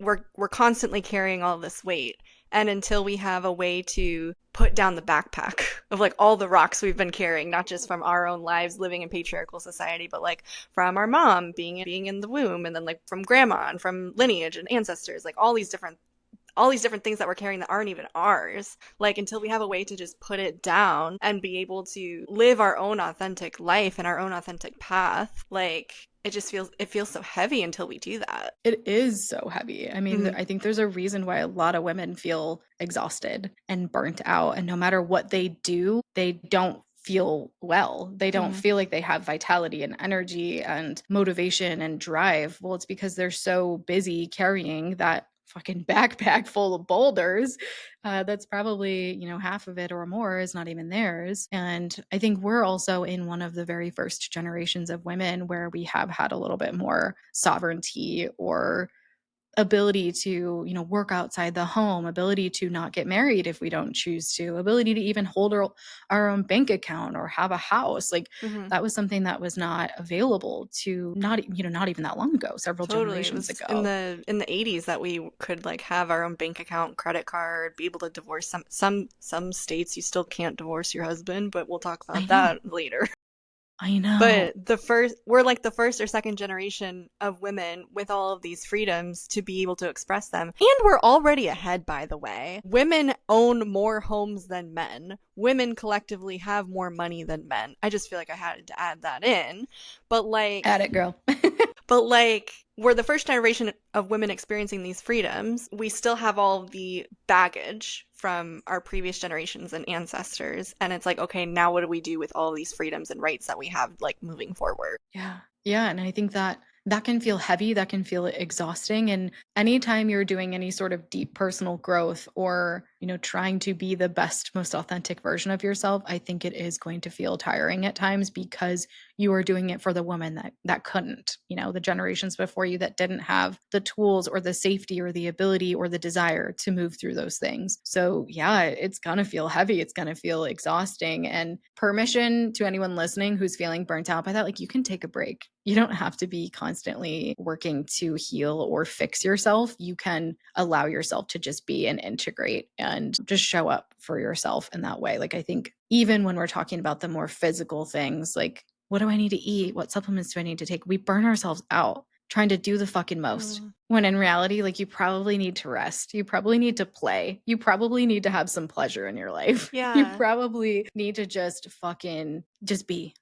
we're constantly carrying all this weight. And until we have a way to put down the backpack of like all the rocks we've been carrying, not just from our own lives living in patriarchal society, but like from our mom being in the womb, and then like from grandma and from lineage and ancestors, like all these different things that we're carrying that aren't even ours. Like until we have a way to just put it down and be able to live our own authentic life and our own authentic path, like it feels so heavy until we do that. It is so heavy. I mean, Mm-hmm. I think there's a reason why a lot of women feel exhausted and burnt out. And no matter what they do, they don't feel well. They don't Mm-hmm. feel like they have vitality and energy and motivation and drive. Well, it's because they're so busy carrying that fucking backpack full of boulders. That's probably, half of it or more is not even theirs. And I think we're also in one of the very first generations of women where we have had a little bit more sovereignty or ability to, work outside the home, ability to not get married if we don't choose to, ability to even hold our own bank account or have a house. Like Mm-hmm. that was something that was not available to not even that long ago, several Totally. It generations was in ago. the 80s that we could like have our own bank account, credit card, be able to divorce some states you still can't divorce your husband, but we'll talk I about know. that later. I know. But we're like the first or second generation of women with all of these freedoms to be able to express them. And we're already ahead, by the way. Women own more homes than men. Women collectively have more money than men. I just feel like I had to add that in. But At it, girl. but like we're the first generation of women experiencing these freedoms. We still have all the baggage from our previous generations and ancestors. And it's like, okay, now what do we do with all these freedoms and rights that we have like moving forward? Yeah. Yeah. And I think that that can feel heavy, that can feel exhausting. And anytime you're doing any sort of deep personal growth or, trying to be the best, most authentic version of yourself, I think it is going to feel tiring at times because you are doing it for the woman that couldn't, the generations before you that didn't have the tools or the safety or the ability or the desire to move through those things. So yeah, it's gonna feel heavy. It's gonna feel exhausting. And permission to anyone listening who's feeling burnt out by that, like you can take a break. You don't have to be constantly working to heal or fix yourself. You can allow yourself to just be and integrate and just show up for yourself in that way. Like I think even when we're talking about the more physical things, like what do I need to eat? What supplements do I need to take? We burn ourselves out trying to do the fucking most. Mm, When in reality, like you probably need to rest. You probably need to play. You probably need to have some pleasure in your life. You yeah. probably need to just fucking just be.